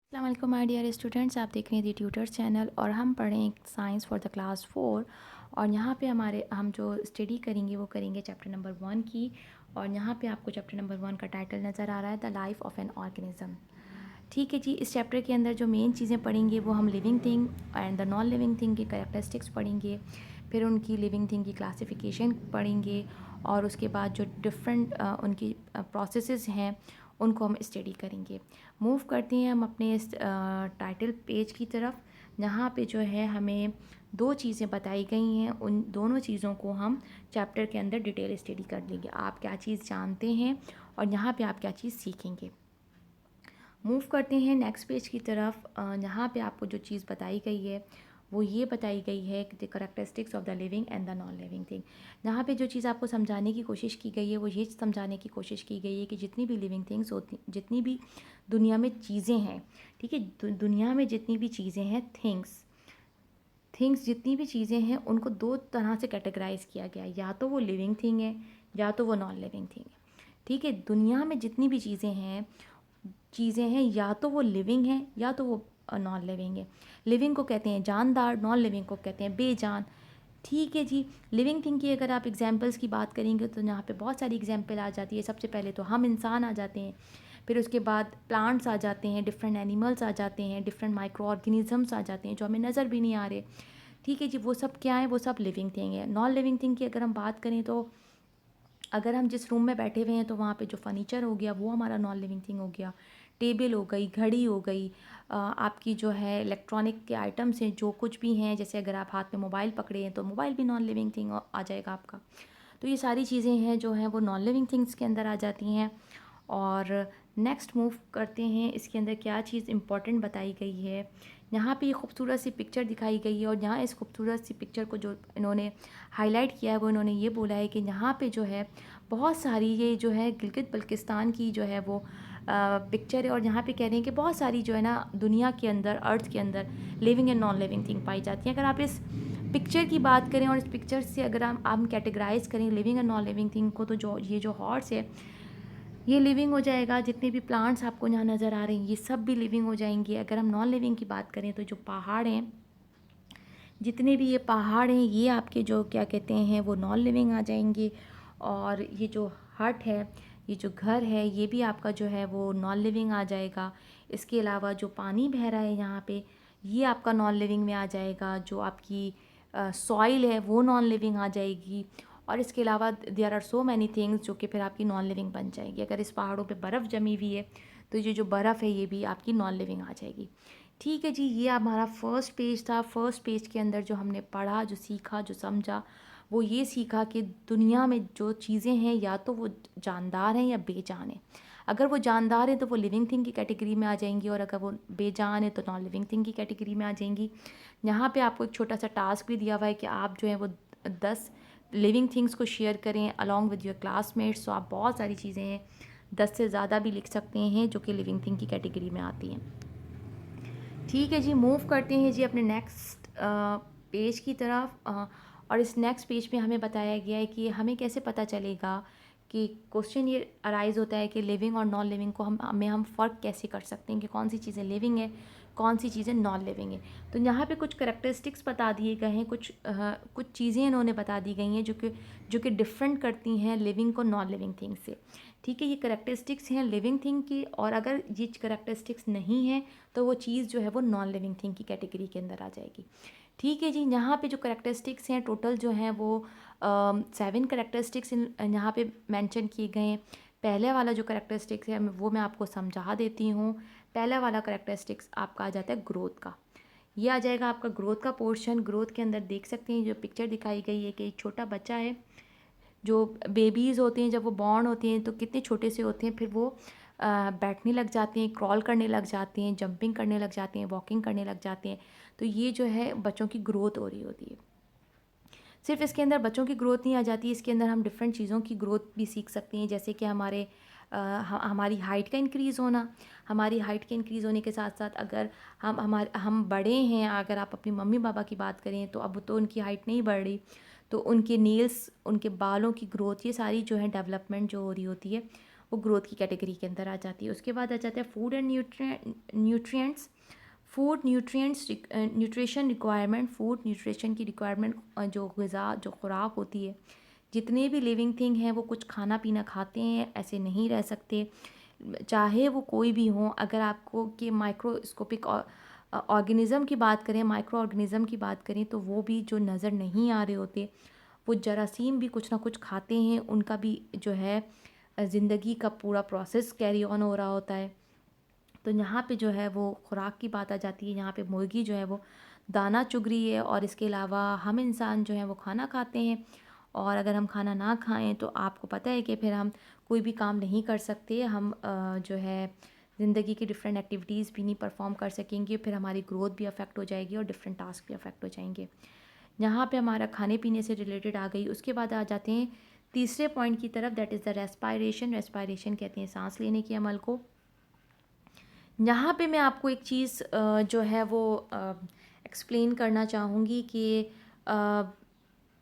अस्सलाम वालेकुम my dear students, आप देख रहे हैं दी ट्यूटर्स चैनल और हम पढ़ें साइंस फॉर द क्लास 4। और यहाँ पे हम जो स्टडी करेंगे वो करेंगे चैप्टर नंबर 1 की। और यहाँ पे आपको चैप्टर नंबर 1 का टाइटल नज़र आ रहा है, the life of an organism. ठीक है जी, इस चैप्टर के अंदर जो मेन चीज़ें पढ़ेंगे वो हम living thing and the non living thing की कैरेक्टरिस्टिक्स पढ़ेंगे। फिर उनकी लिविंग थिंग की क्लासिफिकेशन पढ़ेंगे और उसके बाद जो डिफरेंट उनकी प्रोसेसेस हैं उनको हम स्टडी करेंगे। मूव करते हैं हम अपने इस टाइटल पेज की तरफ, जहाँ पे जो है हमें दो चीज़ें बताई गई हैं। उन दोनों चीज़ों को हम चैप्टर के अंदर डिटेल स्टडी कर लेंगे। आप क्या चीज़ जानते हैं और यहाँ पे आप क्या चीज़ सीखेंगे। मूव करते हैं नेक्स्ट पेज की तरफ, जहाँ पे आपको जो चीज़ बताई गई है वो ये बताई गई है कि the characteristics of the living and the non living thing. जहाँ पे जो चीज़ आपको समझाने की कोशिश की गई है वो ये समझाने की कोशिश की गई है कि जितनी भी लिविंग थिंग्स होती, जितनी भी दुनिया में चीज़ें हैं, ठीक है, दुनिया में जितनी भी चीज़ें हैं, थिंग्स थिंग्स जितनी भी चीज़ें हैं उनको दो तरह से कैटेगराइज किया गया है, या तो वो लिविंग थिंग है या तो वो नॉन लिविंग थिंग है। ठीक है, दुनिया में जितनी भी चीज़ें हैं या तो वो लिविंग हैं या तो वो नॉन लिविंग है। लिविंग को कहते हैं जानदार, नॉन लिविंग को कहते हैं बेजान। ठीक है जी, लिविंग थिंग की अगर आप एग्जांपल्स की बात करेंगे तो यहाँ पे बहुत सारी एग्जांपल आ जाती है। सबसे पहले तो हम इंसान आ जाते हैं, फिर उसके बाद प्लांट्स आ जाते हैं, डिफरेंट एनिमल्स आ जाते हैं, डिफरेंट माइक्रो ऑर्गेनिजम्स आ जाते हैं जो हमें नज़र भी नहीं आ रहे। ठीक है जी, वो सब क्या है, वो सब लिविंग थिंग है। नॉन लिविंग थिंग की अगर हम बात करें तो अगर हम जिस रूम में बैठे हुए हैं तो वहाँ पे जो फर्नीचर हो गया वो हमारा नॉन लिविंग थिंग हो गया। टेबल हो गई, घड़ी हो गई, आपकी जो है इलेक्ट्रॉनिक के आइटम्स हैं जो कुछ भी हैं, जैसे अगर आप हाथ में मोबाइल पकड़े हैं तो मोबाइल भी नॉन लिविंग थिंग आ जाएगा आपका। तो ये सारी चीज़ें हैं जो हैं वो नॉन लिविंग थिंग्स के अंदर आ जाती हैं। और नेक्स्ट मूव करते हैं, इसके अंदर क्या चीज़ इम्पोर्टेंट बताई गई है। यहाँ पे ये खूबसूरत सी पिक्चर दिखाई गई है और यहाँ इस खूबसूरत सी पिक्चर को जो इन्होंने हाईलाइट किया है वो इन्होंने ये बोला है कि यहाँ पे जो है बहुत सारी, ये जो है गिलगित बल्किस्तान की जो है वो पिक्चर है। और यहाँ पे कह रहे हैं कि बहुत सारी जो है ना दुनिया के अंदर, अर्थ के अंदर living and non living thing पाई जाती हैं। अगर आप इस पिक्चर की बात करें और इस पिक्चर से अगर हम कैटेगराइज करें living and non living thing को, तो जो ये जो हॉर्स है ये लिविंग हो जाएगा। जितने भी प्लांट्स आपको यहाँ नज़र आ रहे हैं ये सब भी लिविंग हो जाएंगे। अगर हम नॉन लिविंग की बात करें तो जो पहाड़ हैं, जितने भी ये पहाड़ हैं ये आपके जो क्या कहते हैं वो नॉन लिविंग आ जाएंगे। और ये जो हट है, ये जो घर है, ये भी आपका जो है वो नॉन लिविंग आ जाएगा। इसके अलावा जो पानी बह रहा है यहाँ पे ये आपका नॉन लिविंग में आ जाएगा। जो आपकी सॉइल है वो नॉन लिविंग आ जाएगी। और इसके अलावा there are so many things जो कि फिर आपकी नॉन लिविंग बन जाएगी। अगर इस पहाड़ों पे बर्फ़ जमी हुई है तो ये जो बर्फ़ है ये भी आपकी नॉन लिविंग आ जाएगी। ठीक है जी, ये हमारा फर्स्ट पेज था। फर्स्ट पेज के अंदर जो हमने पढ़ा, जो सीखा, जो समझा, वो ये सीखा कि दुनिया में जो चीज़ें हैं या तो वो जानदार हैं या बेजान हैं। अगर वो जानदार हैं तो वो लिविंग थिंग की कैटेगरी में आ जाएंगी और अगर वो बेजान है तो नॉन लिविंग थिंग की कैटेगरी में आ जाएंगी। यहाँ पे आपको एक छोटा सा टास्क भी दिया हुआ है कि आप जो है वो 10 लिविंग थिंग्स को शेयर करें अलॉन्ग विद योर क्लासमेट्स। तो आप बहुत सारी चीज़ें हैं, 10 से ज़्यादा भी लिख सकते हैं जो कि लिविंग थिंग की कैटेगरी में आती हैं। ठीक है जी, मूव करते हैं जी अपने नेक्स्ट पेज की तरफ। और इस नेक्स्ट पेज पे हमें बताया गया है कि हमें कैसे पता चलेगा कि क्वेश्चन ये अराइज होता है कि लिविंग और नॉन लिविंग को हम फ़र्क कैसे कर सकते हैं कि कौन सी चीज़ें लिविंग है, कौन सी चीज़ें नॉन लिविंग है। तो यहाँ पे कुछ करेक्टरिस्टिक्स बता दिए गए हैं, कुछ चीज़ें इन्होंने बता दी गई हैं जो कि डिफरेंट करती हैं लिविंग को नॉन लिविंग थिंग से। ठीक है, ये करेक्टरिस्टिक्स हैं लिविंग थिंग की, और अगर ये करेक्टरिस्टिक्स नहीं है तो वो चीज़ जो है वो नॉन लिविंग थिंग की कैटेगरी के अंदर आ जाएगी। ठीक है जी, यहाँ पे जो करेक्टरिस्टिक्स हैं टोटल जो हैं वो 7 करेक्टरिस्टिक्स यहाँ पे मेंशन किए गए हैं। पहले वाला जो करेक्टरिस्टिक्स है वो मैं आपको समझा देती हूँ। पहला वाला करेक्टरिस्टिक्स आपका आ जाता है ग्रोथ का। ये आ जाएगा आपका ग्रोथ का पोर्शन। ग्रोथ के अंदर देख सकते हैं जो पिक्चर दिखाई गई है कि एक छोटा बच्चा है। जो बेबीज़ होते हैं जब वो बॉर्न होते हैं तो कितने छोटे से होते हैं, फिर वो बैठने लग जाते हैं, क्रॉल करने लग जाते हैं, जंपिंग करने लग जाते हैं, वॉकिंग करने लग जाते हैं। तो ये जो है बच्चों की ग्रोथ हो रही होती है। सिर्फ इसके अंदर बच्चों की ग्रोथ नहीं आ जाती, इसके अंदर हम डिफरेंट चीज़ों की ग्रोथ भी सीख सकते हैं। जैसे कि हमारी हाइट का इंक्रीज़ होना। हमारी हाइट के इंक्रीज़ होने के साथ साथ अगर हम बड़े हैं, अगर आप अपनी मम्मी पापा की बात करें तो अब तो उनकी हाइट नहीं बढ़ रही, तो उनके नेल्स, उनके बालों की ग्रोथ, ये सारी जो है डेवलपमेंट जो हो रही होती है वो ग्रोथ की कैटेगरी के अंदर आ जाती है। उसके बाद आ जाता है food and nutrients. Food nutrients nutrition requirement, food nutrition की रिक्वायरमेंट, जो ग़िज़ा जो खुराक होती है, जितने भी लिविंग थिंग हैं वो कुछ खाना पीना खाते हैं, ऐसे नहीं रह सकते, चाहे वो कोई भी हो। अगर आपको कि माइक्रोस्कोपिक ऑर्गेनिज़म की बात करें, माइक्रो ऑर्गेनिज़म की बात करें, तो वो भी जो नज़र नहीं आ रहे होते, वो जरासीम भी कुछ ना कुछ खाते हैं, उनका भी जो है ज़िंदगी का पूरा प्रोसेस कैरी ऑन हो रहा होता है। तो यहाँ पे जो है वो खुराक की बात आ जाती है। यहाँ पे मुर्गी जो है वो दाना चुग रही है, और इसके अलावा हम इंसान जो है वो खाना खाते हैं, और अगर हम खाना ना खाएं तो आपको पता है कि फिर हम कोई भी काम नहीं कर सकते, हम जो है ज़िंदगी की डिफरेंट एक्टिविटीज़ भी नहीं परफॉर्म कर सकेंगे, फिर हमारी ग्रोथ भी अफेक्ट हो जाएगी और डिफरेंट टास्क भी अफेक्ट हो जाएंगे। यहाँ पे हमारा खाने पीने से रिलेटेड आ गई। उसके बाद आ जाते हैं तीसरे पॉइंट की तरफ, that is the respiration. Respiration कहते हैं सांस लेने के अमल को। यहाँ पे मैं आपको एक चीज़ जो है वो एक्सप्लेन करना चाहूँगी कि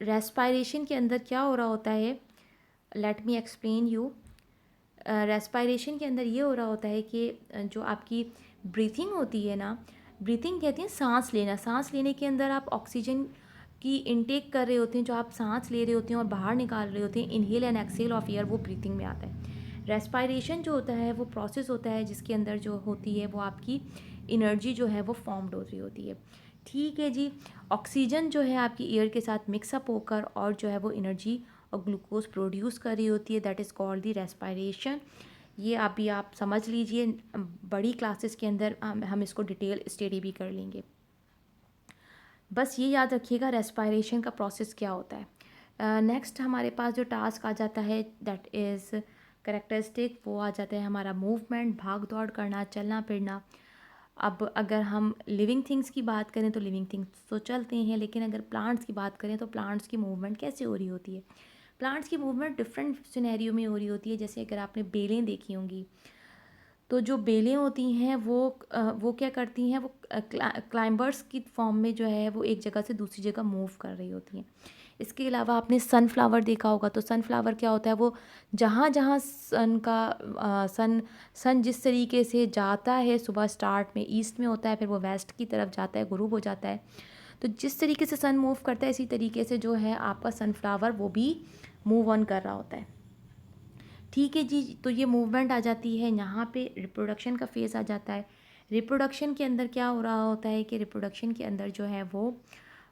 रेस्पायरेशन के अंदर क्या हो रहा होता है। Let me explain you. Respiration के अंदर ये हो रहा होता है कि जो आपकी ब्रीथिंग होती है ना, ब्रीथिंग कहते हैं सांस लेना। सांस लेने के अंदर आप ऑक्सीजन की इनटेक कर रहे होते हैं, जो आप सांस ले रहे होते हैं और बाहर निकाल रहे होते हैं, inhale and exhale of air, वो ब्रीथिंग में आता है। रेस्पायरेशन जो होता है वो प्रोसेस होता है जिसके अंदर जो होती है वो आपकी एनर्जी जो है वो फॉर्म्ड हो रही होती है। ठीक है जी। ऑक्सीजन जो है आपकी एयर के साथ मिक्सअप होकर और जो है वो एनर्जी और ग्लूकोज प्रोड्यूस कर रही होती है, that is called the respiration. ये अभी आप समझ लीजिए, बड़ी क्लासेस के अंदर हम इसको डिटेल स्टडी भी कर लेंगे। बस ये याद रखिएगा रेस्पायरेशन का प्रोसेस क्या होता है। नेक्स्ट हमारे पास जो टास्क आ जाता है दैट इज़ करेक्टरिस्टिक, वो आ जाता है हमारा मूवमेंट, भाग दौड़ करना, चलना फिरना। अब अगर हम लिविंग थिंग्स की बात करें तो लिविंग थिंग्स तो चलते हैं, लेकिन अगर प्लांट्स की बात करें तो प्लांट्स की मूवमेंट कैसे हो रही होती है। प्लांट्स की मूवमेंट डिफरेंट सिनेरियो में हो रही होती है। जैसे अगर आपने बेलें देखी होंगी, तो जो बेलें होती हैं वो क्या करती हैं, वो क्लाइंबर्स की फॉर्म में जो है वो एक जगह से दूसरी जगह मूव कर रही होती हैं। इसके अलावा आपने सनफ्लावर देखा होगा, तो सनफ्लावर क्या होता है, वो जहाँ जहाँ सन जिस तरीके से जाता है, सुबह स्टार्ट में ईस्ट में होता है, फिर वो वेस्ट की तरफ जाता है, गुरूब हो जाता है। तो जिस तरीके से सन मूव करता है, इसी तरीके से जो है आपका सनफ्लावर वो भी मूव ऑन कर रहा होता है। ठीक है जी। तो ये मूवमेंट आ जाती है। यहाँ पे रिप्रोडक्शन का फेज़ आ जाता है। रिप्रोडक्शन के अंदर क्या हो रहा होता है कि रिप्रोडक्शन के अंदर जो है वो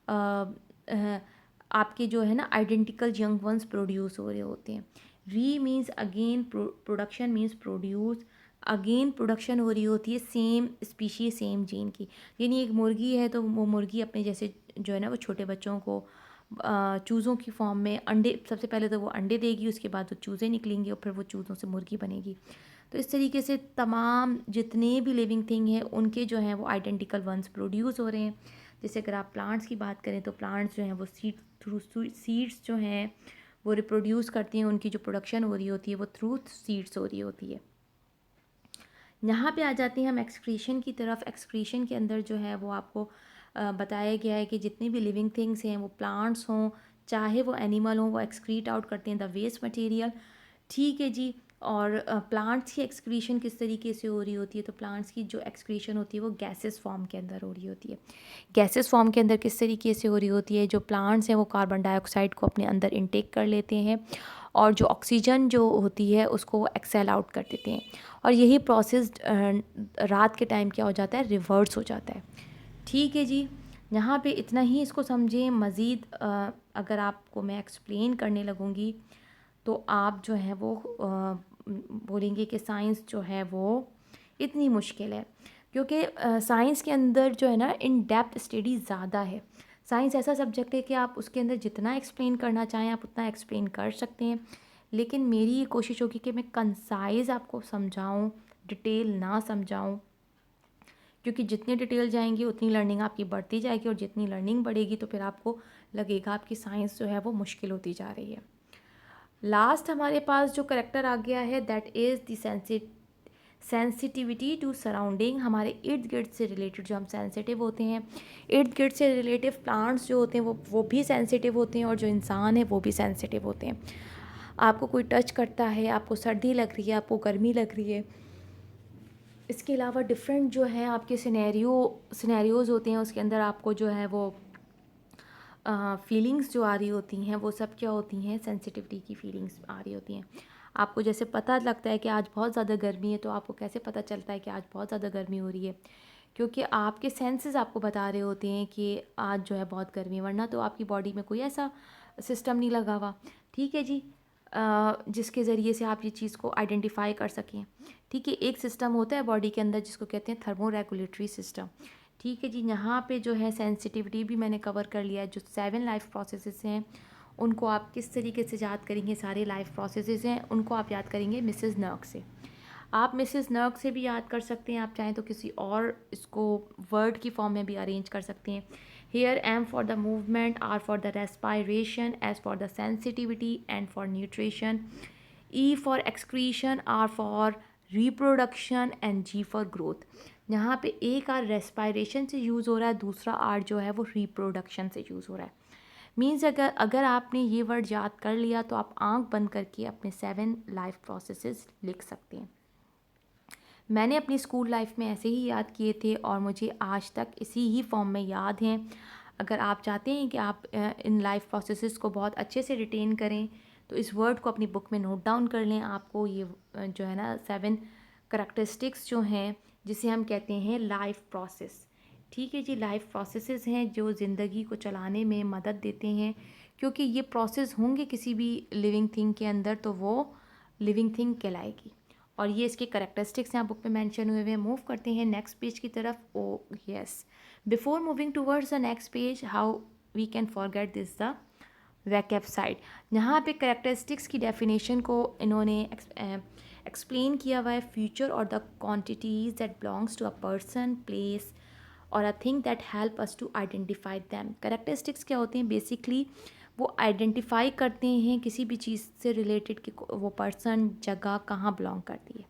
अ, अ, आपके जो है ना आइडेंटिकल यंग वंस प्रोड्यूस हो रहे होते हैं। री means again, production means produce, again production हो रही होती है सेम स्पीशीज सेम जीन की। यानी एक मुर्गी है तो वो मुर्गी अपने जैसे जो है ना वो छोटे बच्चों को चूज़ों की फॉर्म में अंडे, सबसे पहले तो वो अंडे देगी, उसके बाद वो चूज़े निकलेंगे और फिर वो चूज़ों से मुर्गी बनेगी। तो इस तरीके से तमाम जितने भी लिविंग थिंग हैं उनके जो हैं वो आइडेंटिकल वंस प्रोड्यूस हो रहे हैं। जैसे अगर आप प्लांट्स की बात करें तो प्लांट्स जो हैं वो सीड्स जो हैं वो रिप्रोड्यूस करती हैं, उनकी जो प्रोडक्शन हो रही होती है वो थ्रू सीड्स हो रही होती है। यहाँ पे आ जाते हैं हम एक्सक्रीशन की तरफ। एक्सक्रीशन के अंदर जो है वो आपको बताया गया है कि जितनी भी लिविंग थिंग्स हैं, वो प्लांट्स हों चाहे वो एनिमल हों, वो एक्सक्रीट आउट करते हैं द वेस्ट मटेरियल। ठीक है जी। और प्लांट्स की एक्सक्रीशन किस तरीके से हो रही होती है, तो प्लांट्स की जो एक्सक्रीशन होती है वो गैसेस फॉर्म के अंदर हो रही होती है। गैसेस फॉर्म के अंदर किस तरीके से हो रही होती है, जो प्लांट्स हैं वो कार्बन डाइऑक्साइड को अपने अंदर इनटेक कर लेते हैं, और जो ऑक्सीजन जो होती है उसको वो एक्सेल आउट कर देते हैं। और यही प्रोसेस रात के टाइम क्या हो जाता है, रिवर्स हो जाता है। ठीक है जी। यहाँ पे इतना ही इसको समझें। मज़ीद अगर आपको मैं एक्सप्लेन करने लगूँगी तो आप जो है वो बोलेंगे कि साइंस जो है वो इतनी मुश्किल है, क्योंकि साइंस के अंदर जो है ना इन डेप्थ स्टडी ज़्यादा है। साइंस ऐसा सब्जेक्ट है कि आप उसके अंदर जितना एक्सप्लेन करना चाहें आप उतना एक्सप्लेन कर सकते हैं, लेकिन मेरी ये कोशिश होगी कि मैं कंसाइज़ आपको समझाऊं, डिटेल ना समझाऊं, क्योंकि जितनी डिटेल जाएंगी उतनी लर्निंग आपकी बढ़ती जाएगी, और जितनी लर्निंग बढ़ेगी तो फिर आपको लगेगा आपकी साइंस जो है वो मुश्किल होती जा रही है। लास्ट हमारे पास जो करेक्टर आ गया है that is the sensitivity to surrounding. हमारे इर्द गिर्द से रिलेटेड जो हम सेंसिटिव होते हैं, इर्द गिर्द से रिलेटिव प्लांट्स जो होते हैं वो भी सेंसिटिव होते हैं, और जो इंसान है वो भी सेंसिटिव होते हैं। आपको कोई टच करता है, आपको सर्दी लग रही है, आपको गर्मी लग रही है। इसके अलावा डिफरेंट जो है आपके सिनेरियोज़ होते हैं, उसके अंदर आपको जो है वो फीलिंग्स जो आ रही होती हैं वो सब क्या होती हैं, सेंसिटिविटी की फीलिंग्स आ रही होती हैं। आपको जैसे पता लगता है कि आज बहुत ज़्यादा गर्मी है, तो आपको कैसे पता चलता है कि आज बहुत ज़्यादा गर्मी हो रही है? क्योंकि आपके सेंसेस आपको बता रहे होते हैं कि आज जो है बहुत गर्मी है, वरना तो आपकी बॉडी में कोई ऐसा सिस्टम नहीं लगा हुआ। ठीक है जी, जिसके ज़रिए से आप ये चीज़ को आइडेंटिफाई कर सकें। ठीक है, एक सिस्टम होता है बॉडी के अंदर जिसको कहते हैं थर्मो रेगुलेटरी सिस्टम। ठीक है जी, यहाँ पे जो है सेंसिटिविटी भी मैंने कवर कर लिया है। जो 7 लाइफ प्रोसेसेस हैं उनको आप किस तरीके से याद करेंगे, सारे लाइफ प्रोसेसेस हैं उनको आप याद करेंगे मिसेस नर्क से। आप मिसेस नर्क से भी याद कर सकते हैं, आप चाहें तो किसी और इसको वर्ड की फॉर्म में भी अरेंज कर सकते हैं। Here M for the movement, R for the respiration, S for the sensitivity, N for nutrition, E for excretion, R for reproduction and G for growth. यहाँ पे एक आर रेस्पायरेशन से यूज़ हो रहा है, दूसरा आर जो है वो रिप्रोडक्शन से यूज़ हो रहा है। मीन्स अगर अगर आपने ये वर्ड याद कर लिया तो आप आंख बंद करके अपने 7 लाइफ प्रोसेसेस लिख सकते हैं। मैंने अपनी स्कूल लाइफ में ऐसे ही याद किए थे और मुझे आज तक इसी ही फॉर्म में याद हैं। अगर आप चाहते हैं कि आप इन लाइफ प्रोसेसेस को बहुत अच्छे से रिटेन करें तो इस वर्ड को अपनी बुक में नोट डाउन कर लें। आपको ये जो है ना 7 करैक्टरिस्टिक्स जो हैं जिसे हम कहते हैं लाइफ प्रोसेस। ठीक है जी, लाइफ प्रोसेसेस हैं जो ज़िंदगी को चलाने में मदद देते हैं, क्योंकि ये प्रोसेस होंगे किसी भी लिविंग थिंग के अंदर तो वो लिविंग थिंग कहलाएगी। और ये इसके करैक्टरिस्टिक्स यहाँ बुक में मेंशन हुए हैं। मूव करते हैं नेक्स्ट पेज की तरफ। Oh yes, before moving towards the next page, how we can forget this the backup side. यहाँ पे करैक्टरिस्टिक्स की डेफिनेशन को इन्होंने एक्सप्लेन किया हुआ है। फ्यूचर और the quantities that belongs to a person, place और a thing that help us to identify them. Characteristics क्या होते हैं? बेसिकली वो आइडेंटिफाई करते हैं किसी भी चीज़ से रिलेटेड कि वो पर्सन, जगह कहाँ बिलोंग करती है।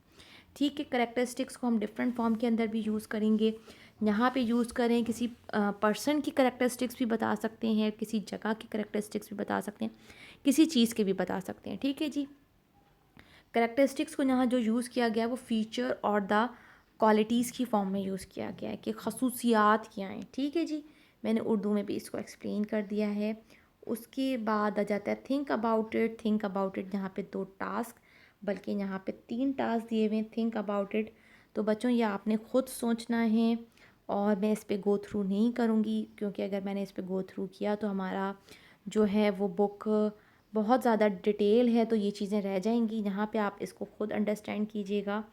ठीक है, करैक्टरिस्टिक्स को हम डिफरेंट फॉर्म के अंदर भी यूज़ करेंगे। यहाँ पे यूज़ करें, किसी पर्सन की करैक्टरिस्टिक्स भी बता सकते हैं, किसी जगह की करैक्टरिस्टिक्स भी बता सकते हैं, किसी चीज़ के भी बता सकते हैं। ठीक है जी, करैक्टरिस्टिक्स को यहाँ जो यूज़ किया गया है वो फीचर और द क्वालिटीज़ की फॉर्म में यूज़ किया गया है कि खसूसियात क्या हैं। ठीक है जी, मैंने उर्दू में भी इसको एक्सप्लेन कर दिया है। उसके बाद आ जाता है think about it. Think about it यहाँ पे 2 टास्क, बल्कि यहाँ पे 3 टास्क दिए हुए हैं। थिंक अबाउट इट, तो बच्चों ये आपने ख़ुद सोचना है और मैं इस पर गो थ्रू नहीं करूँगी, क्योंकि अगर मैंने इस पर गो थ्रू किया तो हमारा जो है वो बुक बहुत ज़्यादा डिटेल है, तो ये चीज़ें रह जाएंगी। यहाँ पे आप इसको खुद अंडरस्टैंड कीजिएगा।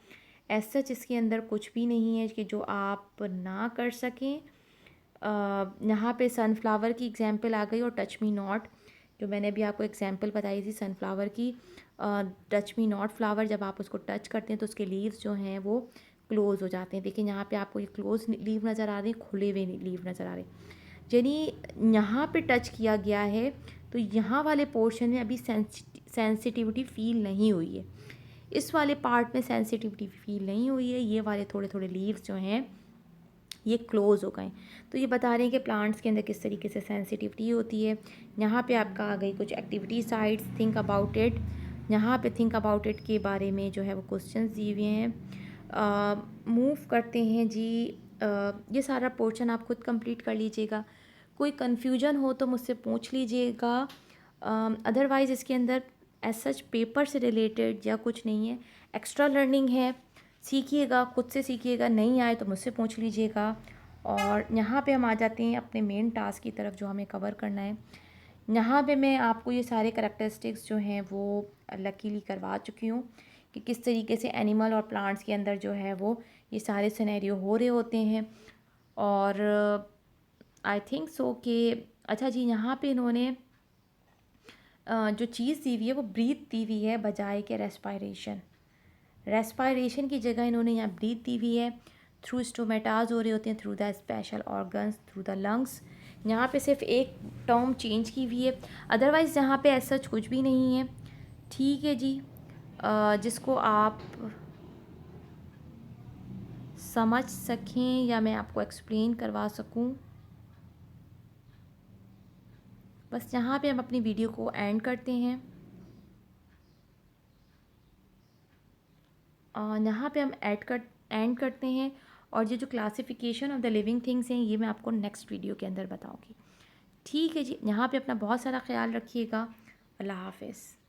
एज सच इसके अंदर कुछ भी नहीं है कि जो आप ना कर सकें। यहाँ पे सनफ्लावर की एग्जांपल आ गई और टच मी नॉट, जो मैंने भी आपको एग्जांपल बताई थी सनफ्लावर की। टच मी नॉट फ्लावर, जब आप उसको टच करते हैं तो उसके लीव्स जो हैं वो क्लोज़ हो जाते हैं। देखिए यहाँ पे आपको ये क्लोज लीव नज़र आ रहे हैं, खुले हुए लीव नज़र आ रहे हैं। यानी यहाँ पे टच किया गया है तो यहाँ वाले पोर्शन में अभी सेंसिटिविटी फील नहीं हुई है। इस वाले पार्ट में सेंसिटिविटी फील नहीं हुई है। ये वाले थोड़े थोड़े लीव्स जो हैं ये क्लोज़ हो गए, तो ये बता रहे हैं कि प्लांट्स के अंदर किस तरीके से सेंसिटिविटी होती है। यहाँ पे आपका आ गई कुछ activity sites. Think about it, यहाँ पे थिंक अबाउट इट के बारे में जो है वो क्वेश्चंस दिए हुए हैं। मूव करते हैं जी। ये सारा पोर्शन आप खुद कंप्लीट कर लीजिएगा। कोई कन्फ्यूजन हो तो मुझसे पूछ लीजिएगा। अदरवाइज़ इसके अंदर एज सच पेपर से रिलेटेड या कुछ नहीं है, एक्स्ट्रा लर्निंग है। सीखिएगा, खुद से सीखिएगा, नहीं आए तो मुझसे पूछ लीजिएगा। और यहाँ पे हम आ जाते हैं अपने मेन टास्क की तरफ जो हमें कवर करना है। यहाँ पे मैं आपको ये सारे करैक्टरिस्टिक्स जो हैं वो लकीली करवा चुकी हूँ कि किस तरीके से एनिमल और प्लांट्स के अंदर जो है वो ये सारे सिनेरियो हो रहे होते हैं। और आई थिंक सो कि अच्छा जी, यहाँ पे इन्होंने जो चीज़ दी हुई है वो ब्रीथ दी हुई है बजाय के रेस्पायरेशन। रेस्पायरेशन की जगह इन्होंने यहाँ ब्रीथ दी हुई है। थ्रू स्टोमेटाज हो रहे होते हैं, through the special organs, through the lungs. यहाँ पे सिर्फ एक टर्म चेंज की हुई है, अदरवाइज़ यहाँ पे ऐसा कुछ भी नहीं है। ठीक है जी, जिसको आप समझ सकें या मैं आपको एक्सप्लेन करवा सकूं। बस यहाँ पे हम अपनी वीडियो को एंड करते हैं। यहाँ पे हम एंड करते हैं। और ये जो classification of the living things हैं ये मैं आपको नेक्स्ट वीडियो के अंदर बताऊँगी। ठीक है जी, यहाँ पे अपना बहुत सारा ख्याल रखिएगा। अल्लाह हाफ़िज़।